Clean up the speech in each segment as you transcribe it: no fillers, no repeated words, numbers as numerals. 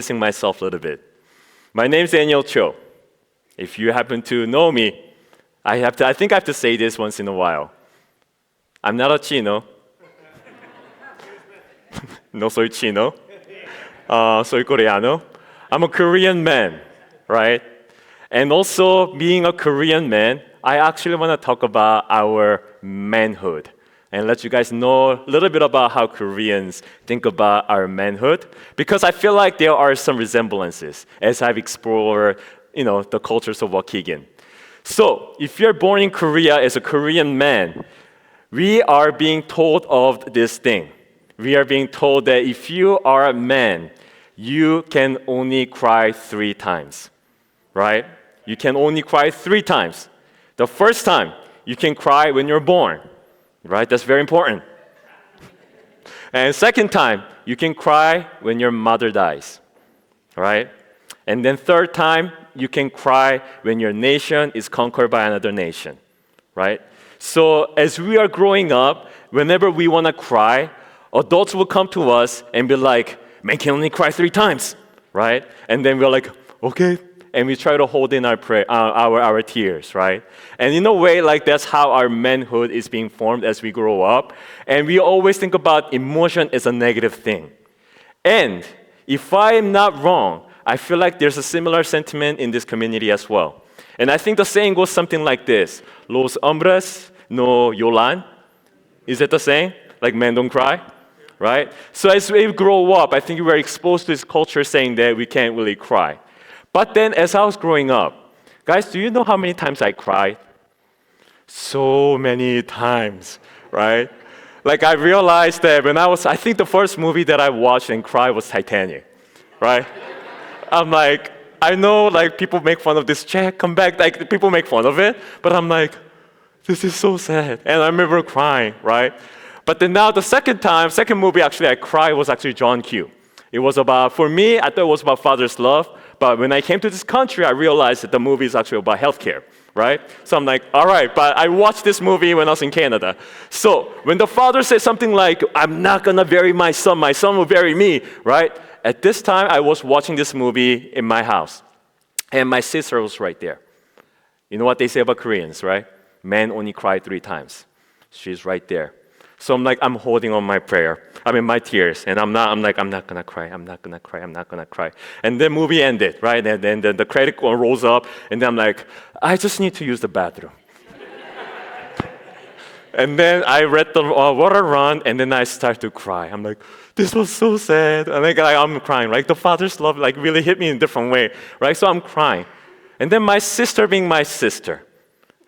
introducing myself a little bit. My name's Daniel Cho. If you happen to know me, I think I have to say this once in a while. I'm not a Chino. No soy Chino. Soy Coreano. I'm a Korean man, right? And also, being a Korean man, I actually want to talk about our manhood and let you guys know a little bit about how Koreans think about our manhood, because I feel like there are some resemblances as I've explored, the cultures of Waukegan. So, if you're born in Korea as a Korean man, we are being told of this thing. We are being told that if you are a man, you can only cry 3 times, right? You can only cry 3 times. The first time, you can cry when you're born, right? That's very important. And second time, you can cry when your mother dies, right? And then third time, you can cry when your nation is conquered by another nation, right? So as we are growing up, whenever we want to cry, adults will come to us and be like, man can only cry 3 times, right? And then we're like, okay. And we try to hold in our tears, right? And in a way, like that's how our manhood is being formed as we grow up. And we always think about emotion as a negative thing. And if I'm not wrong, I feel like there's a similar sentiment in this community as well. And I think the saying goes something like this: Los hombres no lloran. Is that the saying? Like men don't cry, right? So as we grow up, I think we're exposed to this culture saying that we can't really cry. But then as I was growing up, guys, do you know how many times I cried? So many times, right? Like I realized that I think the first movie that I watched and cried was Titanic, right? I'm like, I know like people make fun of this, Jack, come back, like people make fun of it, but I'm like, this is so sad. And I remember crying, right? But then now the second movie actually I cried was actually John Q. It was about, for me, I thought it was about father's love, but when I came to this country, I realized that the movie is actually about healthcare, right? So I'm like, all right, but I watched this movie when I was in Canada. So when the father said something like, I'm not gonna bury my son will bury me, right? At this time, I was watching this movie in my house, and my sister was right there. You know what they say about Koreans, right? Men only cry 3 times. She's right there. So I'm holding on my my tears, and I'm not gonna cry. And the movie ended, right? And then the credit rolls up, and then I'm like, I just need to use the bathroom. And then I read the water run, and then I start to cry. I'm like, this was so sad. And I'm crying, right? The father's love really hit me in a different way, right? So I'm crying. And then my sister being my sister,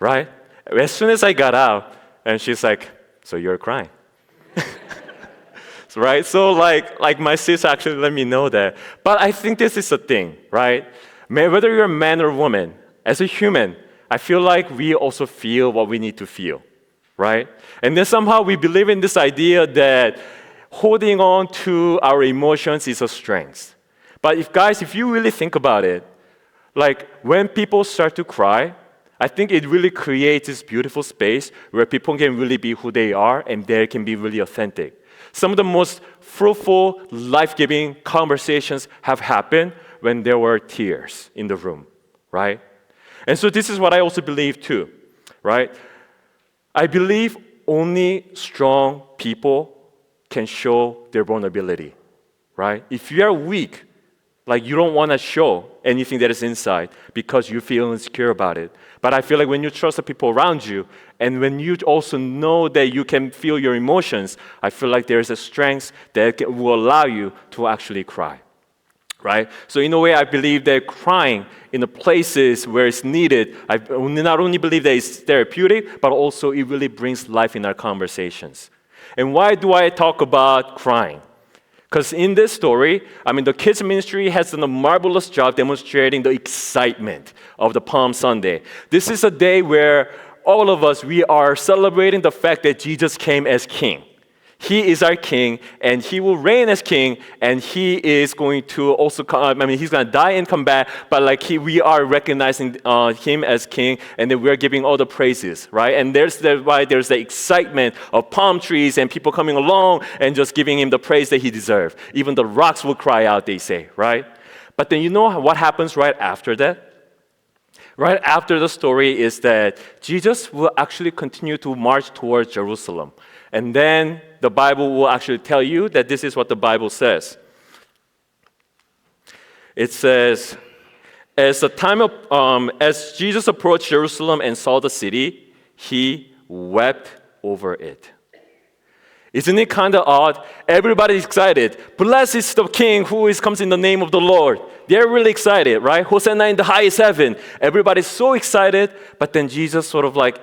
right? As soon as I got out, and she's like, so you're crying. Right? So like my sis actually let me know that. But I think this is a thing, right? Whether you're a man or woman, as a human, I feel like we also feel what we need to feel, right? And then somehow we believe in this idea that holding on to our emotions is a strength. But if you really think about it, like when people start to cry, I think it really creates this beautiful space where people can really be who they are and they can be really authentic. Some of the most fruitful, life-giving conversations have happened when there were tears in the room, right? And so this is what I also believe too, right? I believe only strong people can show their vulnerability, right? If you are weak, like you don't want to show anything that is inside because you feel insecure about it. But I feel like when you trust the people around you and when you also know that you can feel your emotions, I feel like there's a strength that will allow you to actually cry, right? So in a way, I believe that crying in the places where it's needed, I not only believe that it's therapeutic, but also it really brings life in our conversations. And why do I talk about crying? Because in this story, the kids' ministry has done a marvelous job demonstrating the excitement of the Palm Sunday. This is a day where all of us, we are celebrating the fact that Jesus came as king. He is our king, and he will reign as king, and he is going to also come, he's going to die and come back, but we are recognizing him as king, and then we're giving all the praises, right? And there's the excitement of palm trees and people coming along and just giving him the praise that he deserves. Even the rocks will cry out, they say, right? But then you know what happens right after that? Right after the story is that Jesus will actually continue to march towards Jerusalem. And then the Bible will actually tell you that this is what the Bible says. It says, as Jesus approached Jerusalem and saw the city, he wept over it. Isn't it kind of odd? Everybody's excited. Blessed is the King who comes in the name of the Lord. They're really excited, right? Hosanna in the highest heaven. Everybody's so excited, but then Jesus sort of like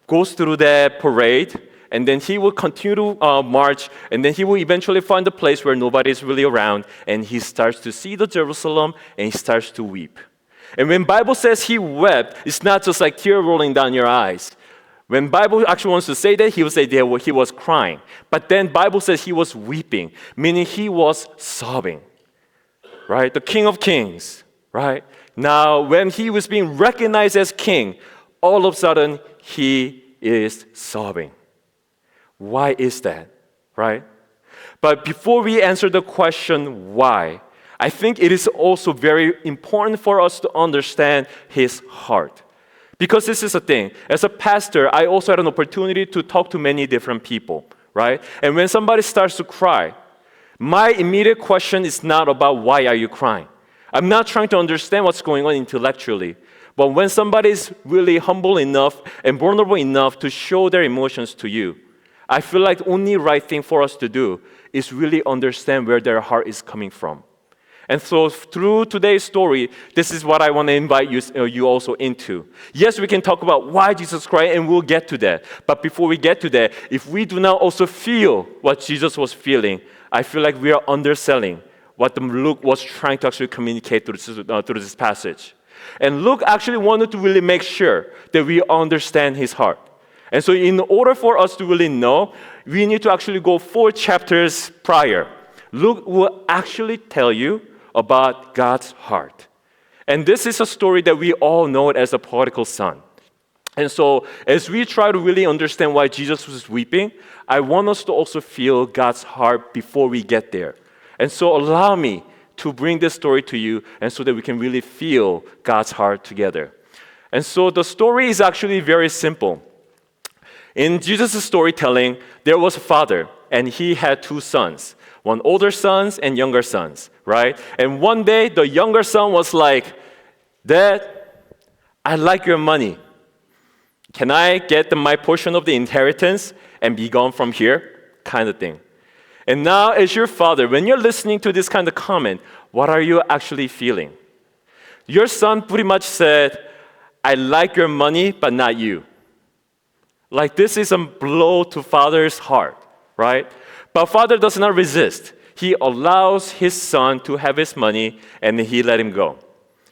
goes through that parade, and then he will continue to march, and then he will eventually find a place where nobody's really around, and he starts to see the Jerusalem, and he starts to weep. And when Bible says he wept, it's not just like tear rolling down your eyes. When Bible actually wants to say that, he will say that he was crying. But then Bible says he was weeping, meaning he was sobbing, right? The King of Kings, right? Now, when he was being recognized as king, all of a sudden, he is sobbing. Why is that, right? But before we answer the question why, I think it is also very important for us to understand his heart. Because this is the thing, as a pastor, I also had an opportunity to talk to many different people, right? And when somebody starts to cry, my immediate question is not about why are you crying. I'm not trying to understand what's going on intellectually. But when somebody is really humble enough and vulnerable enough to show their emotions to you, I feel like the only right thing for us to do is really understand where their heart is coming from. And so through today's story, this is what I want to invite you also into. Yes, we can talk about why Jesus cried, and we'll get to that. But before we get to that, if we do not also feel what Jesus was feeling, I feel like we are underselling what Luke was trying to actually communicate through this passage. And Luke actually wanted to really make sure that we understand his heart. And so in order for us to really know, we need to actually go 4 chapters prior. Luke will actually tell you about God's heart. And this is a story that we all know as the prodigal son. And so as we try to really understand why Jesus was weeping, I want us to also feel God's heart before we get there. And so allow me to bring this story to you, and so that we can really feel God's heart together. And so the story is actually very simple. In Jesus' storytelling, there was a father, and he had 2 sons. One older sons and younger sons, right? And one day, the younger son was like, Dad, I like your money. Can I get my portion of the inheritance and be gone from here? Kind of thing. And now, as your father, when you're listening to this kind of comment, what are you actually feeling? Your son pretty much said, I like your money, but not you. Like, this is a blow to father's heart, right? But father does not resist. He allows his son to have his money, and he let him go,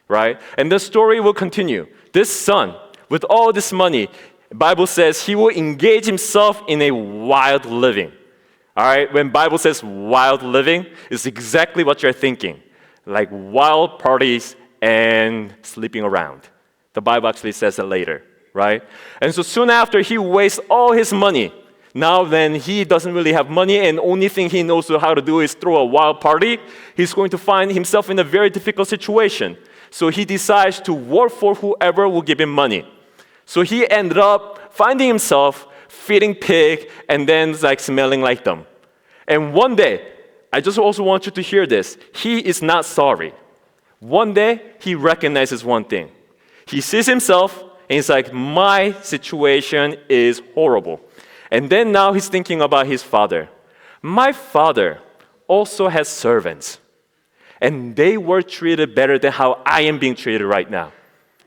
right? And the story will continue. This son, with all this money, the Bible says he will engage himself in a wild living. All right? When Bible says wild living, it's exactly what you're thinking. Like wild parties and sleeping around. The Bible actually says it later, right? And so soon after, he wastes all his money. Now then, he doesn't really have money, and only thing he knows how to do is throw a wild party. He's going to find himself in a very difficult situation. So he decides to work for whoever will give him money. So he ended up finding himself feeding pig and then like smelling like them. And one day, I just also want you to hear this. He is not sorry. One day, he recognizes one thing. He sees himself, and he's like, my situation is horrible. And then now he's thinking about his father. My father also has servants, and they were treated better than how I am being treated right now,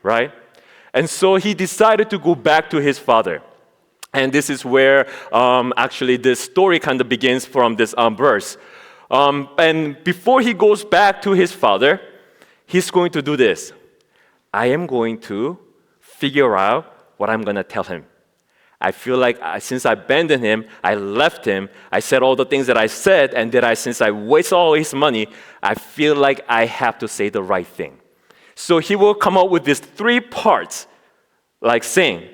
right? And so he decided to go back to his father. And this is where actually this story kind of begins from this verse. And before he goes back to his father, he's going to do this. I am going to figure out what I'm going to tell him. I feel like since I abandoned him, I left him, I said all the things that I said, and that since I wasted all his money, I feel like I have to say the right thing. So he will come up with these 3 parts, like saying,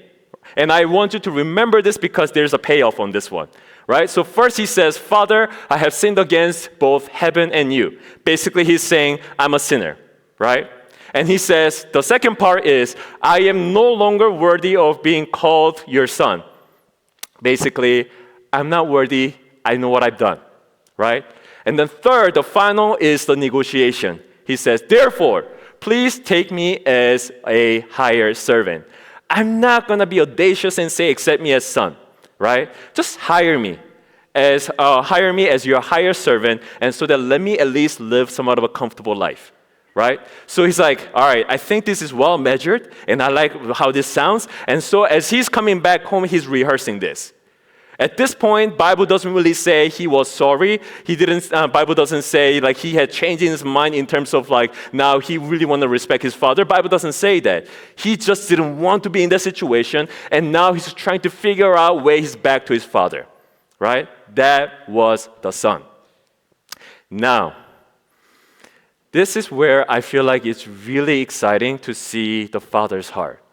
and I want you to remember this because there's a payoff on this one. right? So first he says, Father, I have sinned against both heaven and you. Basically, he's saying, I'm a sinner, right? And he says, the second part is, I am no longer worthy of being called your son. Basically, I'm not worthy. I know what I've done, right? And then third, the final is the negotiation. He says, therefore, please take me as a hired servant. I'm not going to be audacious and say, accept me as son, right? Just hire me as your hired servant, and so that let me at least live somewhat of a comfortable life. Right? So he's like, all right, I think this is well measured, and I like how this sounds. And so as he's coming back home, he's rehearsing this. At this point, Bible doesn't really say he was sorry. Bible doesn't say like he had changed in his mind in terms of like now he really want to respect his father. Bible doesn't say that. He just didn't want to be in that situation, and now he's trying to figure out way he's back to his father. Right? That was the son. Now, this is where I feel like it's really exciting to see the Father's heart.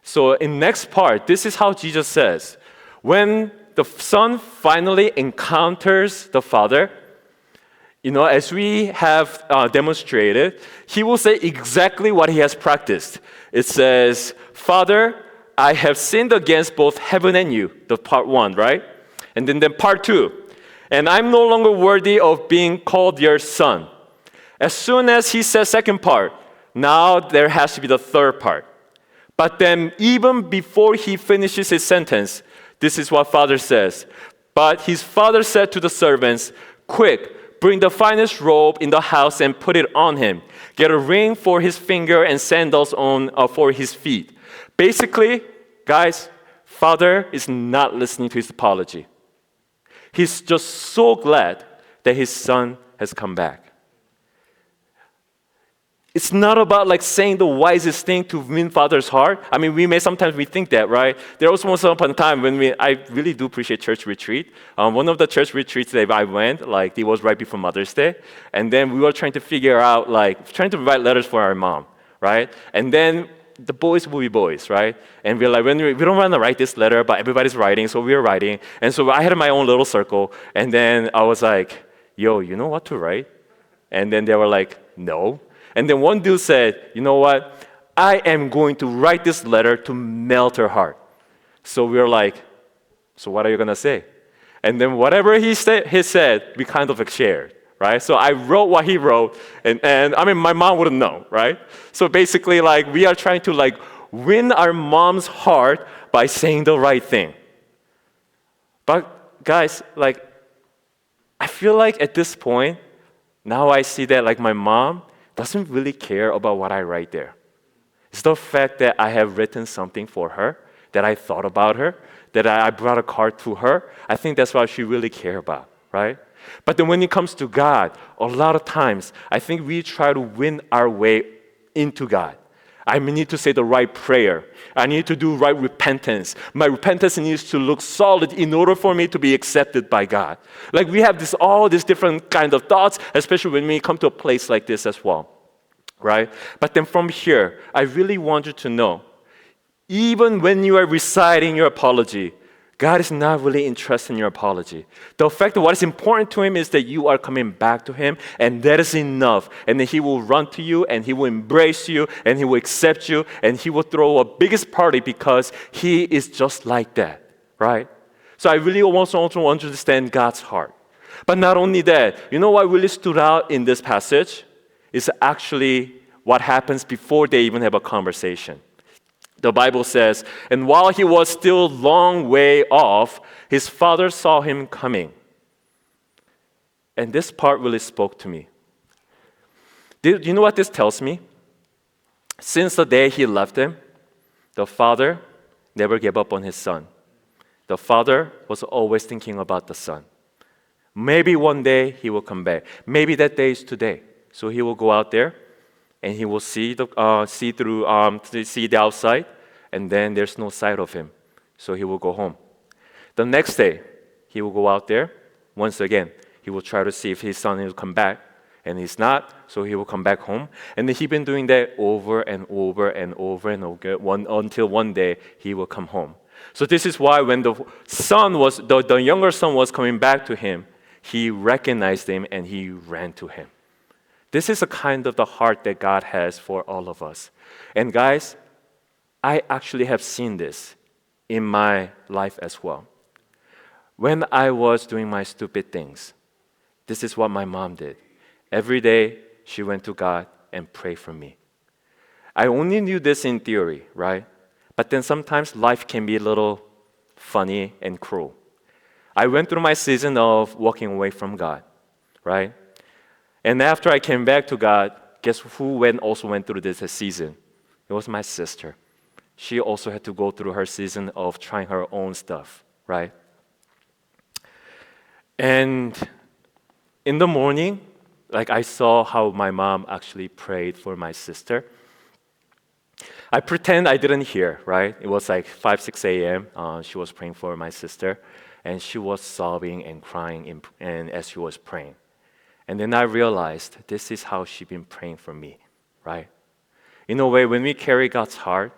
So in next part, this is how Jesus says, when the Son finally encounters the Father, as we have demonstrated, he will say exactly what he has practiced. It says, Father, I have sinned against both heaven and you, the part one, right? And then part two, and I'm no longer worthy of being called your son. As soon as he says second part, now there has to be the third part. But then even before he finishes his sentence, this is what Father says. But his father said to the servants, quick, bring the finest robe in the house and put it on him. Get a ring for his finger and sandals for his feet. Basically, guys, Father is not listening to his apology. He's just so glad that his son has come back. It's not about like saying the wisest thing to win Father's heart. I mean, we sometimes think that, right? There was once upon a time when I really do appreciate church retreat. One of the church retreats that I went, like it was right before Mother's Day, and then we were trying to figure out, trying to write letters for our mom, right? And then the boys will be boys, right? And we're like, we don't want to write this letter, but everybody's writing, so we were writing. And so I had my own little circle, and then I was like, yo, you know what to write? And then they were like, no. And then one dude said, you know what? I am going to write this letter to melt her heart. So we were like, so what are you going to say? And then whatever he said, we kind of shared, right? So I wrote what he wrote, and I mean, my mom wouldn't know, right? So basically, we are trying to win our mom's heart by saying the right thing. But guys, I feel like at this point, now I see that my mom doesn't really care about what I write there. It's the fact that I have written something for her, that I thought about her, that I brought a card to her. I think that's what she really cares about, right? But then when it comes to God, a lot of times, I think we try to win our way into God. I need to say the right prayer. I need to do right repentance. My repentance needs to look solid in order for me to be accepted by God. We have all these different kind of thoughts, especially when we come to a place like this as well, right? But then from here, I really want you to know, even when you are reciting your apology, God is not really interested in your apology. The fact that what is important to Him is that you are coming back to Him, and that is enough. And then He will run to you, and He will embrace you, and He will accept you, and He will throw a biggest party because He is just like that, right? So I really also want to understand God's heart. But not only that, you know what really stood out in this passage is actually what happens before they even have a conversation. The Bible says, and while he was still a long way off, his father saw him coming. And this part really spoke to me. Do you know what this tells me? Since the day he left him, the father never gave up on his son. The father was always thinking about the son. Maybe one day he will come back. Maybe that day is today. So he will go out there and he will see the outside, and then there's no sight of him. So he will go home. The next day, he will go out there. Once again, he will try to see if his son will come back, and he's not, so he will come back home. And then he's been doing that over and over and over and over until one day he will come home. So this is why when the younger son was coming back to him, he recognized him and he ran to him. This is a kind of the heart that God has for all of us. And guys, I actually have seen this in my life as well. When I was doing my stupid things, this is what my mom did. Every day, she went to God and prayed for me. I only knew this in theory, right? But then sometimes life can be a little funny and cruel. I went through my season of walking away from God, right? And after I came back to God, guess who also went through this season? It was my sister. She also had to go through her season of trying her own stuff, right? And in the morning, like I saw how my mom actually prayed for my sister. I pretend I didn't hear, right? It was like 5, 6 a.m. She was praying for my sister, and she was sobbing and crying and as she was praying. And then I realized this is how she's been praying for me, right? In a way, when we carry God's heart,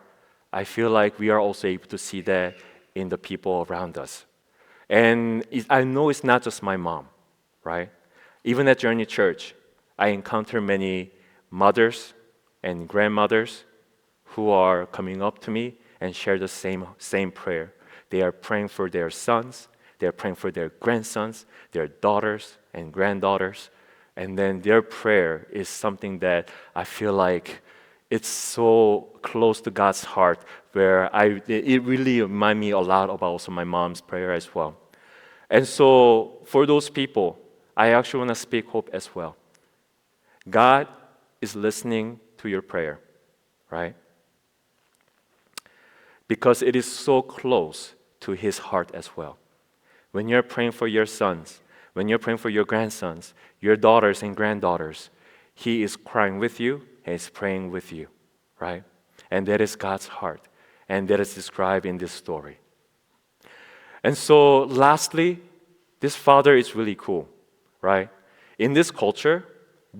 I feel like we are also able to see that in the people around us. And I know it's not just my mom, right? Even at Journey Church, I encounter many mothers and grandmothers who are coming up to me and share the same prayer. They are praying for their sons, they are praying for their grandsons, their daughters and granddaughters. And then their prayer is something that I feel like it's so close to God's heart, where it really reminds me a lot about also my mom's prayer as well. And so for those people, I actually want to speak hope as well. God is listening to your prayer, right? Because it is so close to His heart as well. When you're praying for your sons, when you're praying for your grandsons, your daughters and granddaughters, He is crying with you, and He's praying with you, right? And that is God's heart, and that is described in this story. And so lastly, this father is really cool, right? In this culture,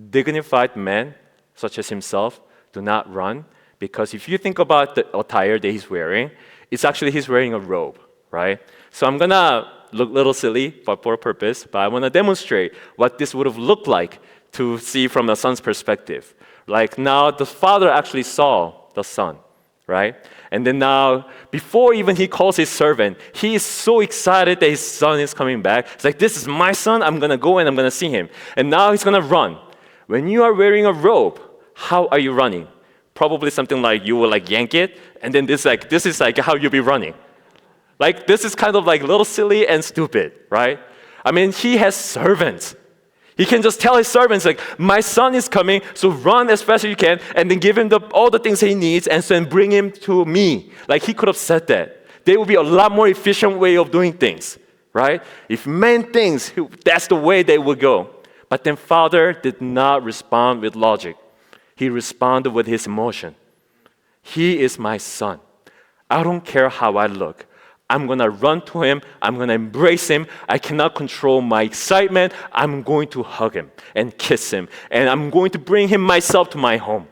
dignified men, such as himself, do not run, because if you think about the attire that he's wearing, it's actually he's wearing a robe, right? So I'm gonna look a little silly for a purpose, but I want to demonstrate what this would have looked like to see from the son's perspective. Like now, the father actually saw the son, right? And then now, before even he calls his servant, he is so excited that his son is coming back. It's like, this is my son, I'm gonna go and I'm gonna see him. And now he's gonna run. When you are wearing a robe, how are you running? Probably something like you will like yank it, and then this is like how you'll be running. Like this is kind of like a little silly and stupid, right? I mean, he has servants. He can just tell his servants like, my son is coming, so run as fast as you can, and then give him all the things he needs, and then bring him to me. Like he could have said that. There would be a lot more efficient way of doing things, right? If men thinks that's the way they would go. But then Father did not respond with logic. He responded with his emotion. He is my son. I don't care how I look. I'm going to run to him. I'm going to embrace him. I cannot control my excitement. I'm going to hug him and kiss him. And I'm going to bring him myself to my home.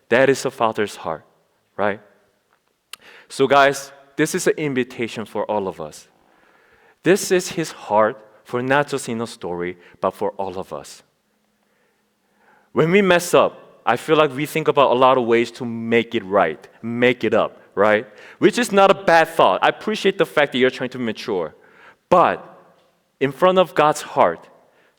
That is a father's heart, right? So guys, this is an invitation for all of us. This is his heart for not just in a story, but for all of us. When we mess up, I feel like we think about a lot of ways to make it right, make it up, right? Which is not a bad thought. I appreciate the fact that you're trying to mature. But in front of God's heart,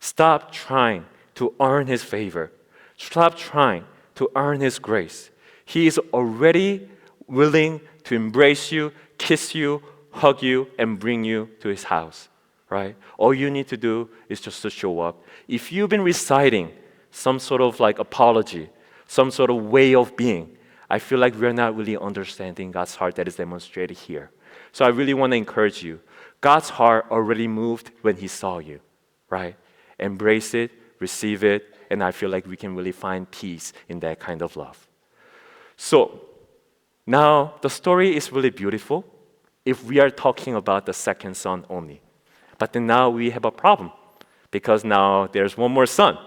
stop trying to earn His favor. Stop trying to earn His grace. He is already willing to embrace you, kiss you, hug you, and bring you to His house, right? All you need to do is just to show up. If you've been reciting some sort of like apology, some sort of way of being, I feel like we're not really understanding God's heart that is demonstrated here. So I really want to encourage you. God's heart already moved when He saw you, right? Embrace it, receive it, and I feel like we can really find peace in that kind of love. So now the story is really beautiful if we are talking about the second son only. But then now we have a problem because now there's one more son.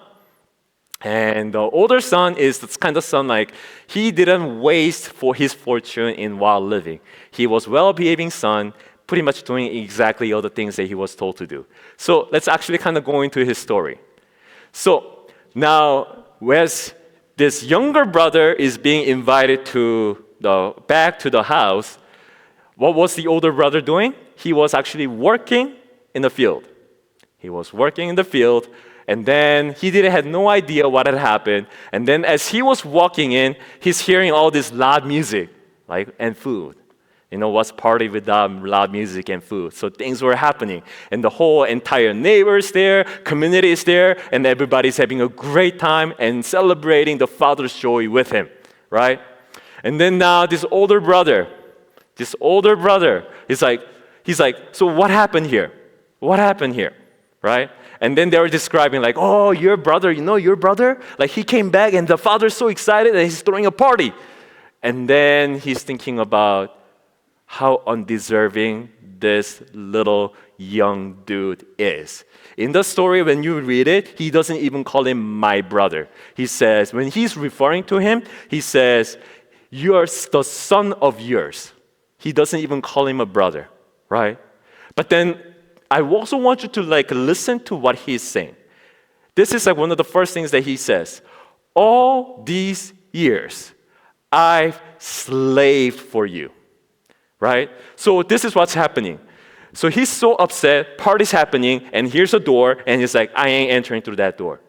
And the older son is this kind of son like he didn't waste for his fortune in while living. He was well-behaving son, pretty much doing exactly all the things that he was told to do. So let's actually kind of go into his story. So now, as this younger brother is being invited back to the house, what was the older brother doing? He was actually working in the field. He was working in the field, and then he didn't had no idea what had happened. And then as he was walking in, he's hearing all this loud music, and food. What's party without loud music and food? So things were happening, and the whole entire neighbors there, community is there, and everybody's having a great time and celebrating the father's joy with him, right? And then now this older brother, he's like, so what happened here? What happened here, right? And then they were describing oh, your brother, your brother, he came back and the father's so excited that he's throwing a party. And then he's thinking about how undeserving this little young dude is. In the story, when you read it, he doesn't even call him my brother. He says, when he's referring to him, he says, you're the son of yours. He doesn't even call him a brother, right? But then I also want you to listen to what he's saying. This is one of the first things that he says. All these years, I've slaved for you. Right? So this is what's happening. So he's so upset, party's happening, and here's a door, and he's like, I ain't entering through that door.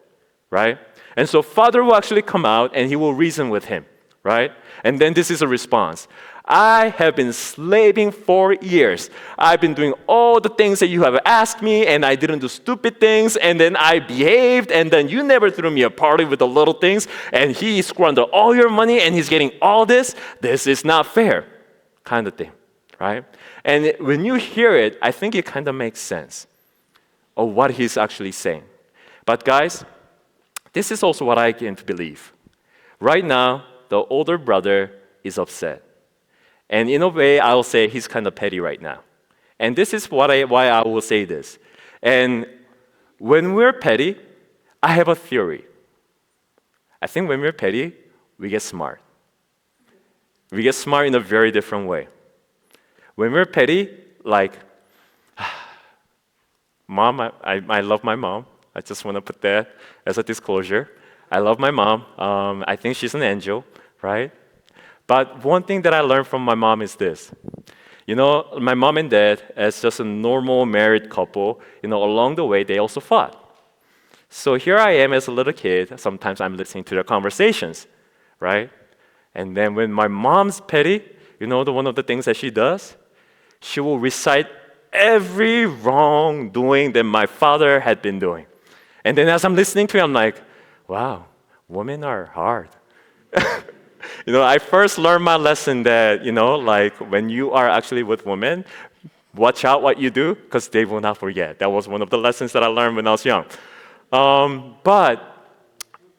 Right? And so father will actually come out, and he will reason with him. Right? And then this is a response. I have been slaving for years. I've been doing all the things that you have asked me, and I didn't do stupid things, and then I behaved, and then you never threw me a party with the little things, and he squandered all your money, and he's getting all this. This is not fair, kind of thing. Right? And when you hear it, I think it kind of makes sense of what he's actually saying. But guys, this is also what I can believe. Right now, the older brother is upset. And in a way, I'll say he's kind of petty right now. And this is why I will say this. And when we're petty, I have a theory. I think when we're petty, we get smart. We get smart in a very different way. When we're petty, Mom, I love my mom. I just want to put that as a disclosure. I love my mom. I think she's an angel, right? But one thing that I learned from my mom is this. My mom and dad, as just a normal married couple, along the way, they also fought. So here I am as a little kid. Sometimes I'm listening to their conversations, right? And then when my mom's petty, one of the things that she does? She will recite every wrongdoing that my father had been doing. And then as I'm listening to it, I'm like, wow, women are hard. I first learned my lesson that, when you are actually with women, watch out what you do because they will not forget. That was one of the lessons that I learned when I was young. But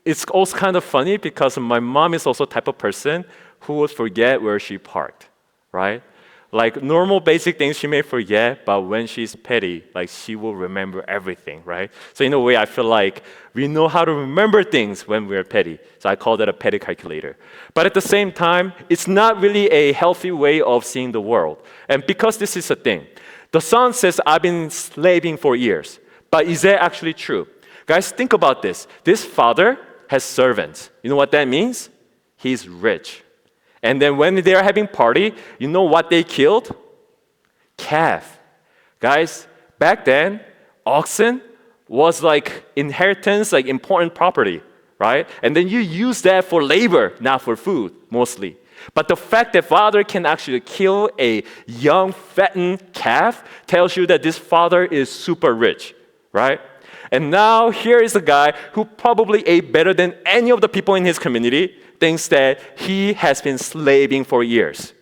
it's also kind of funny because my mom is also the type of person who would forget where she parked, right? Normal basic things she may forget, but when she's petty, she will remember everything, right? So in a way, I feel like we know how to remember things when we're petty. So I call that a petty calculator. But at the same time, it's not really a healthy way of seeing the world. And because this is a thing, the son says, I've been slaving for years. But is that actually true? Guys, think about this. This father has servants. You know what that means? He's rich. And then when they're having party, you know what they killed? Calf. Guys, back then, oxen was inheritance, important property, right? And then you use that for labor, not for food, mostly. But the fact that father can actually kill a young, fattened calf tells you that this father is super rich, right? And now here is a guy who probably ate better than any of the people in his community, thinks that he has been slaving for years.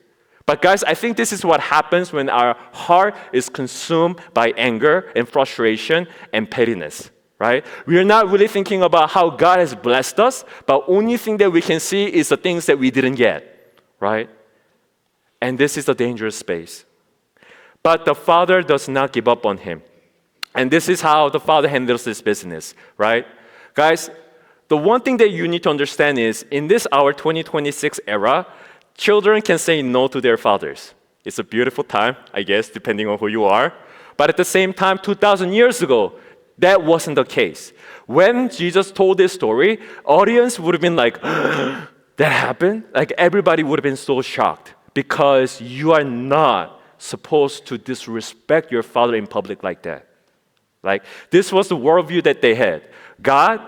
But guys, I think this is what happens when our heart is consumed by anger and frustration and pettiness, right? We are not really thinking about how God has blessed us, but only thing that we can see is the things that we didn't get, right? And this is a dangerous space. But the father does not give up on him. And this is how the father handles this business, right? Guys, the one thing that you need to understand is in this our 2026 era, children can say no to their fathers. It's a beautiful time, I guess, depending on who you are. But at the same time, 2,000 years ago, that wasn't the case. When Jesus told this story, audience would have been like, that happened? Like everybody would have been so shocked because you are not supposed to disrespect your father in public like that. Like this was the worldview that they had. God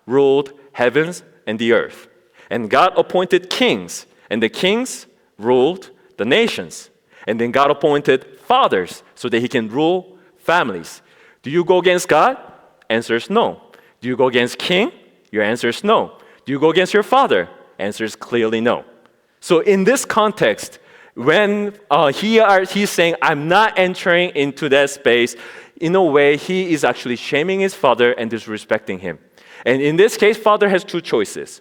ruled heavens and the earth. And God appointed kings. And the kings ruled the nations. And then God appointed fathers so that he can rule families. Do you go against God? Answer is no. Do you go against king? Your answer is no. Do you go against your father? Answer is clearly no. So in this context, when he's saying, I'm not entering into that space, in a way, he is actually shaming his father and disrespecting him. And in this case, father has two choices,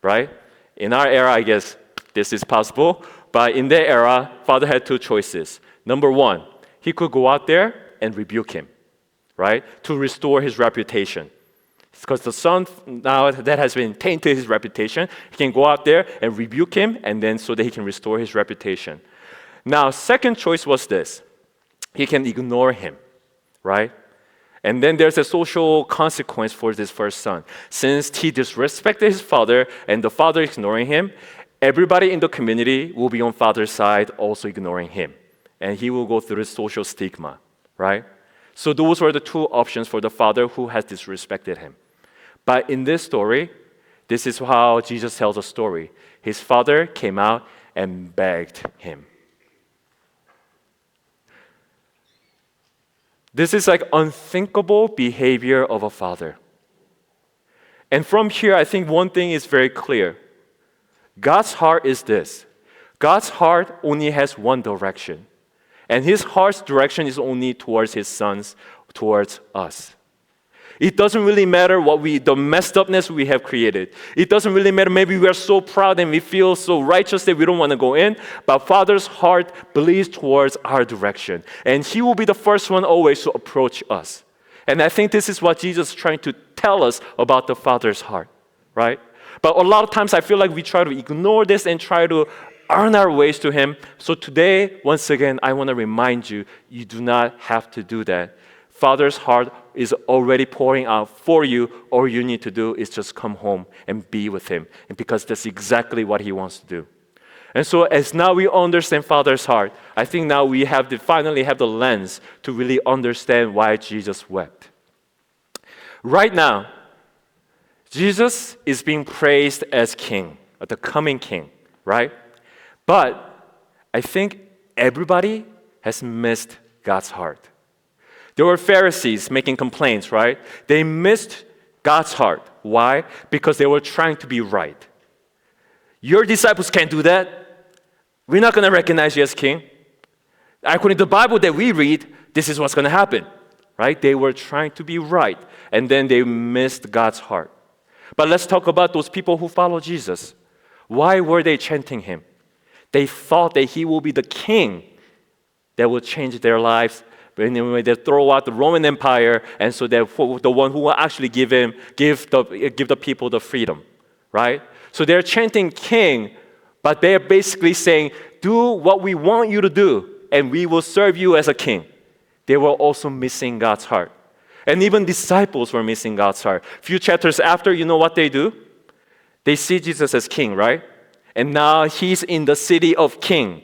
right? In our era, I guess this is possible. But in their era, father had two choices. Number one, he could go out there and rebuke him, right? To restore his reputation. Because the son, now that has been tainted his reputation, he can go out there and rebuke him, and then so that he can restore his reputation. Now, second choice was this. He can ignore him, right? And then there's a social consequence for this first son. Since he disrespected his father, and the father ignoring him, everybody in the community will be on father's side, also ignoring him. And he will go through the social stigma, right? So those were the two options for the father who has disrespected him. But in this story, this is how Jesus tells the story. His father came out and begged him. This is like unthinkable behavior of a father. And from here, I think one thing is very clear. God's heart is this. God's heart only has one direction. And his heart's direction is only towards his sons, towards us. It doesn't really matter the messed upness we have created. It doesn't really matter, maybe we are so proud and we feel so righteous that we don't want to go in, but Father's heart believes towards our direction. And he will be the first one always to approach us. And I think this is what Jesus is trying to tell us about the Father's heart, right? But a lot of times I feel like we try to ignore this and try to earn our ways to him. So today, once again, I want to remind you, you do not have to do that. Father's heart is already pouring out for you. All you need to do is just come home and be with him. And because that's exactly what he wants to do. And so as now we understand Father's heart, I think now we finally have the lens to really understand why Jesus wept. Right now, Jesus is being praised as king, the coming king, right? But I think everybody has missed God's heart. There were Pharisees making complaints, right? They missed God's heart. Why? Because they were trying to be right. Your disciples can't do that. We're not going to recognize you as king. According to the Bible that we read, this is what's going to happen, right? They were trying to be right, and then they missed God's heart. But let's talk about those people who follow Jesus. Why were they chanting him? They thought that he will be the king that will change their lives. But anyway, they throw out the Roman Empire, and so they're the one who will actually give the people the freedom, right? So they're chanting king, but they're basically saying, do what we want you to do, and we will serve you as a king. They were also missing God's heart. And even disciples were missing God's heart. A few chapters after, you know what they do? They see Jesus as king, right? And now he's in the city of King,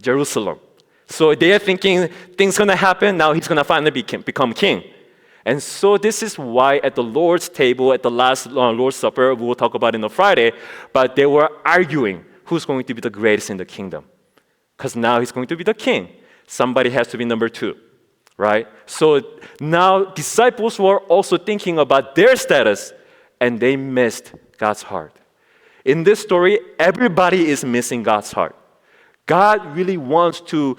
Jerusalem. So they're thinking things going to happen. Now he's going to finally become king. And so this is why at the Lord's table, at the last Lord's Supper, we will talk about it on Friday, but they were arguing who's going to be the greatest in the kingdom. Because now he's going to be the king. Somebody has to be number two, right? So now disciples were also thinking about their status, and they missed God's heart. In this story, everybody is missing God's heart. God really wants to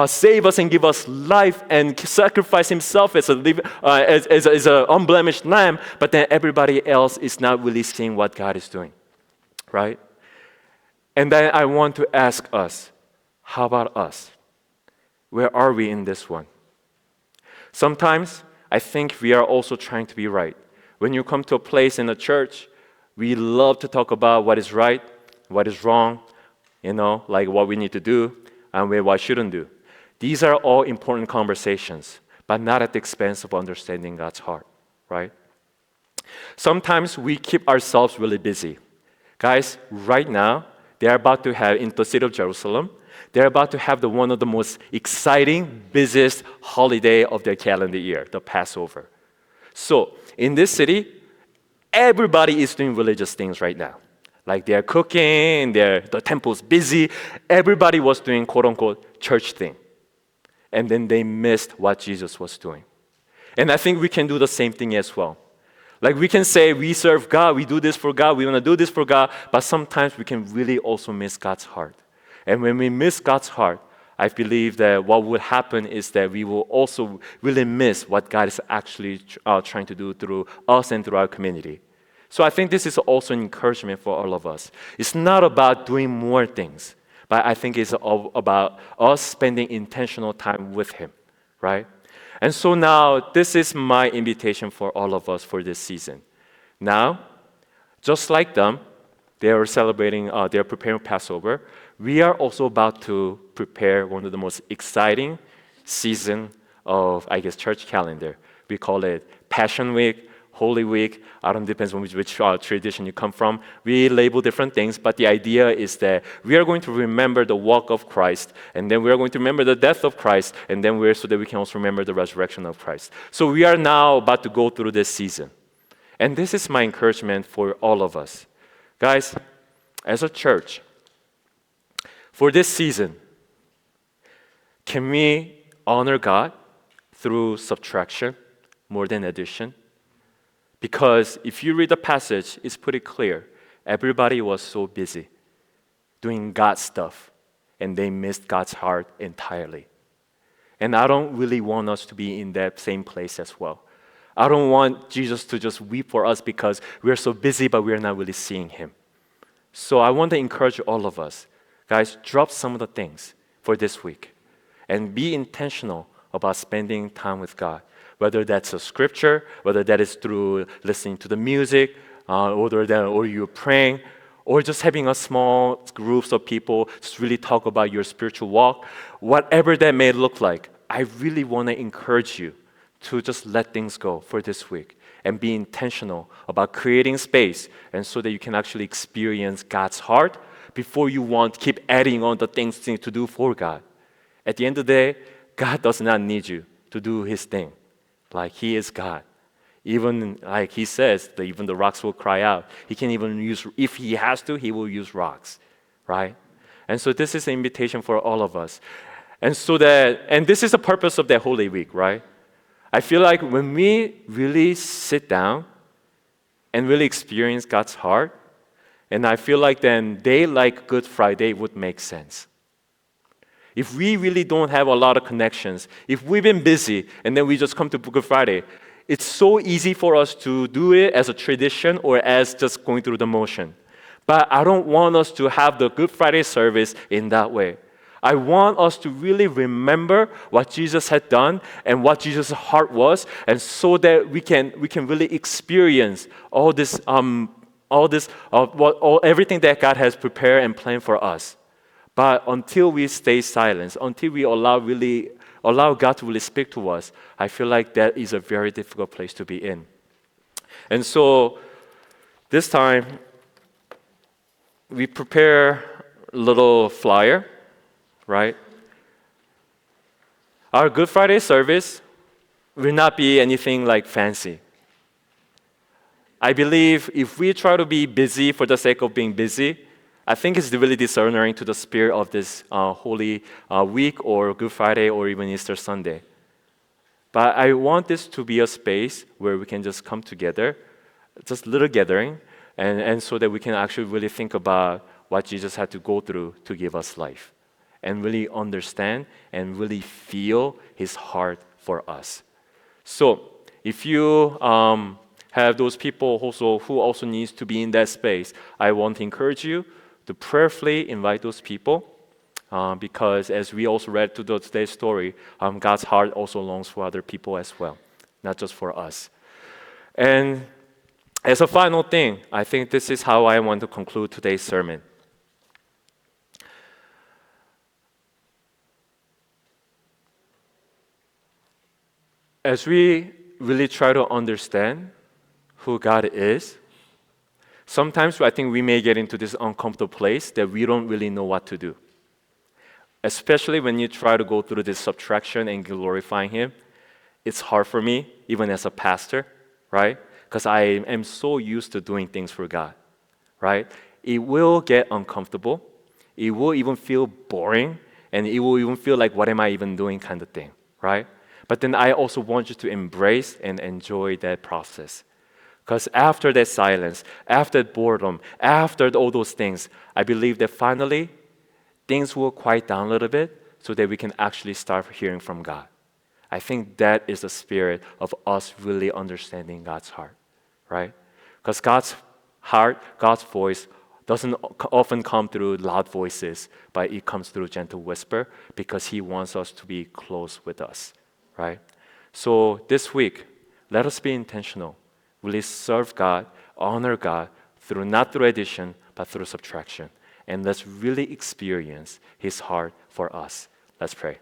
save us and give us life and sacrifice himself as an unblemished lamb, but then everybody else is not really seeing what God is doing, right? And then I want to ask us, how about us? Where are we in this one? Sometimes I think we are also trying to be right. When you come to a place in a church, We love to talk about what is right, what is wrong, like what we need to do and what shouldn't do. These are all important conversations, but not at the expense of understanding God's heart, right? Sometimes we keep ourselves really busy. Guys, right now, they're about to have, in the city of Jerusalem, they're about to have one of the most exciting, busiest holiday of their calendar year, the Passover. So, in this city, everybody is doing religious things right now. Like they're cooking, the temple's busy. Everybody was doing quote-unquote church thing. And then they missed what Jesus was doing. And I think we can do the same thing as well. Like we can say we serve God, we do this for God, we want to do this for God, but sometimes we can really also miss God's heart. And when we miss God's heart, I believe that what would happen is that we will also really miss what God is actually trying to do through us and through our community. So I think this is also an encouragement for all of us. It's not about doing more things, but I think it's all about us spending intentional time with Him, right? And so now, this is my invitation for all of us for this season. Now, just like them, they are celebrating, they are preparing Passover. We are also about to prepare one of the most exciting season of, church calendar. We call it Passion Week, Holy Week. I don't know, depends on which tradition you come from. We label different things, but the idea is that we are going to remember the walk of Christ, and then we are going to remember the death of Christ, and then so that we can also remember the resurrection of Christ. So we are now about to go through this season. And this is my encouragement for all of us. Guys, as a church, for this season, can we honor God through subtraction more than addition? Because if you read the passage, it's pretty clear. Everybody was so busy doing God's stuff, and they missed God's heart entirely. And I don't really want us to be in that same place as well. I don't want Jesus to just weep for us because we're so busy, but we're not really seeing Him. So I want to encourage all of us, guys, drop some of the things for this week and be intentional about spending time with God. Whether that's a scripture, whether that is through listening to the music, or you're praying, or just having a small groups of people just really talk about your spiritual walk, whatever that may look like, I really want to encourage you to just let things go for this week and be intentional about creating space and so that you can actually experience God's heart before you keep adding on the things to do for God. At the end of the day, God does not need you to do His thing. Like He is God. Even like He says, that even the rocks will cry out. He can even use, if He has to, He will use rocks, right? And so this is an invitation for all of us. And this is the purpose of that Holy Week, right? I feel like when we really sit down and really experience God's heart, and I feel like then day like Good Friday would make sense. If we really don't have a lot of connections, if we've been busy and then we just come to Good Friday, it's so easy for us to do it as a tradition or as just going through the motion. But I don't want us to have the Good Friday service in that way. I want us to really remember what Jesus had done and what Jesus' heart was, and so that we can really experience everything that God has prepared and planned for us. But until we stay silent, until we allow God to really speak to us, I feel like that is a very difficult place to be in. And so this time, we prepare a little flyer, right? Our Good Friday service will not be anything like fancy. I believe if we try to be busy for the sake of being busy, I think it's really dishonoring to the spirit of this Holy Week or Good Friday or even Easter Sunday. But I want this to be a space where we can just come together, just a little gathering, and so that we can actually really think about what Jesus had to go through to give us life and really understand and really feel His heart for us. So if you have those people who also needs to be in that space, I want to encourage you to prayerfully invite those people because as we also read to today's story, God's heart also longs for other people as well, not just for us. And As a final thing, I think this is how I want to conclude today's sermon. As we really try to understand who God is, sometimes I think we may get into this uncomfortable place that we don't really know what to do. Especially when you try to go through this subtraction and glorifying Him, it's hard for me, even as a pastor, right? Because I am so used to doing things for God, right? It will get uncomfortable. It will even feel boring, and it will even feel like, what am I even doing kind of thing, right? But then I also want you to embrace and enjoy that process. Because after that silence, after that boredom, after all those things, I believe that finally things will quiet down a little bit so that we can actually start hearing from God. I think that is the spirit of us really understanding God's heart, right? Because God's heart, God's voice doesn't often come through loud voices, but it comes through gentle whisper because He wants us to be close with us, right? So this week, let us be intentional. Really serve God, honor God not through addition, but through subtraction. And let's really experience His heart for us. Let's pray.